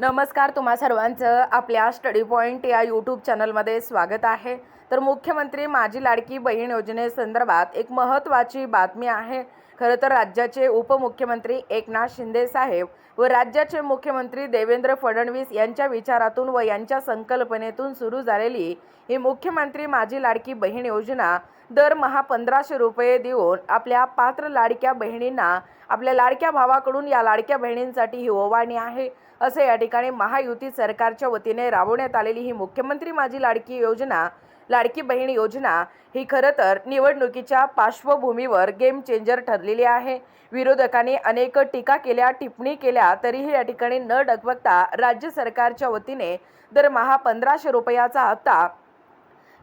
नमस्कार, तुम्हा सर्वांचं आपल्या स्टडी पॉइंट या यूट्यूब चॅनलमध्ये स्वागत आहे। तर मुख्यमंत्री माझी लाडकी बहीण योजनेसंदर्भात एक महत्त्वाची बातमी आहे। खरं तर राज्याचे उपमुख्यमंत्री एकनाथ शिंदे साहेब व राज्याचे मुख्यमंत्री देवेंद्र फडणवीस यांच्या विचारातून व यांच्या संकल्पनेतून सुरू झालेली ही मुख्यमंत्री माझी लाडकी बहीण योजना दरमहा 1500 रुपये देऊन आपल्या पात्र लाडक्या बहिणींना आपल्या लाडक्या भावाकडून या लाडक्या बहिणींसाठी ही ओवाळणी आहे। असे या ठिकाणी महायुती सरकारच्या वतीने राबवण्यात आलेली ही मुख्यमंत्री माझी लाडकी बहीण योजना ही खरं तर निवडणुकीच्या पार्श्वभूमीवर गेम चेंजर ठरलेली आहे। विरोधकांनी अनेक टीका केल्या, टिप्पणी केल्या, तरीही या ठिकाणी न डगमगता राज्य सरकारच्या वतीने दरमहा 1500 रुपयाचा हप्ता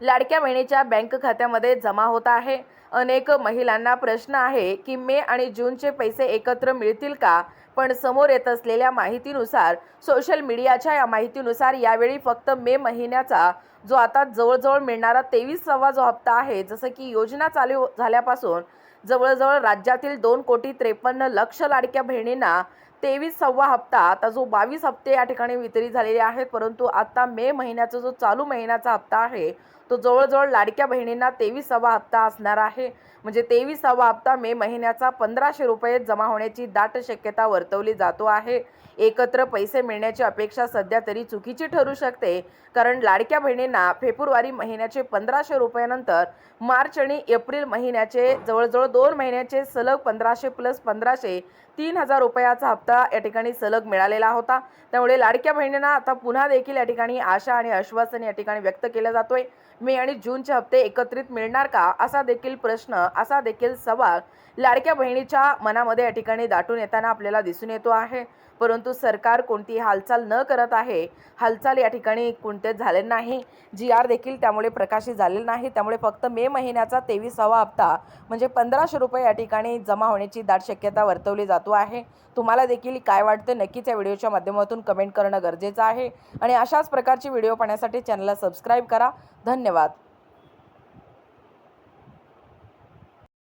लाडक्या बहिणीच्या बँक खात्यामध्ये जमा होत आहे। अनेक महिलांना प्रश्न आहे की मे आणि जूनचे पैसे एकत्र मिळतील का? पण समोर येत असलेल्या माहितीनुसार, सोशल मीडियाच्या या माहितीनुसार यावेळी फक्त मे महिन्याचा जो आता जवळजवळ मिळणारा 23वा जो हप्ता आहे, जसं की योजना चालू झाल्यापासून जवळजवळ राज्यातील 2,53,00,000 लाडक्या बहिणींना 23वा हप्ता, आता जो 22 हप्ते या ठिकाणी वितरित झालेले आहेत, परंतु आता मे महिन्याचा जो चालू महिन्याचा हप्ता आहे तो जवळजवळ लाडक्या बहिणींना 23वा हप्ता असणार आहे। म्हणजे 23वा हप्ता मे महिन्याचा 1500 रुपये जमा होण्याची दाट शक्यता वर्तवली जातो आहे। एकत्र पैसे मिळण्याची अपेक्षा सध्या तरी चुकीची ठरू शकते, कारण लाडक्या बहिणींना फेब्रुवारी महिन्याचे 1500 रुपयानंतर मार्च आणि एप्रिल महिन्याचे जवळजवळ 2 महिन्याचे सलग 1500 प्लस 1500 3000 रुपयाचा हप्ता या ठिकाणी सलग मिळालेला होता। त्यामुळे लाडक्या बहिणींना आता पुन्हा देखील या ठिकाणी आशा आणि आश्वासन या ठिकाणी व्यक्त केलं जातोय। मे आणि जूनचे हप्ते एकत्रित मिळणार का, असा देखील प्रश्न, असा देखील सवाल लाडक्या बहिणीच्या मनामध्ये या ठिकाणी दाटून येताना आपल्याला दिसून येतो आहे। परंतु सरकार कोणतीही हालचाल न करत आहे। हालचाल या ठिकाणी कोणतेच झाले नाही, GR देखील त्यामुळे प्रकाशित झालेला नाही। त्यामुळे फक्त मे महिन्याचा 23वा हप्ता म्हणजे 1500 रुपये या ठिकाणी जमा होण्याची दाट शक्यता वर्तवली जातो आहे। तुम्हाला देखील काय वाटतं, नक्कीच या व्हिडिओच्या माध्यमातून कमेंट करणं गरजेचं आहे। आणि अशाच प्रकारचे व्हिडिओ पाहण्यासाठी चॅनलला सबस्क्राईब करा। धन्यवाद।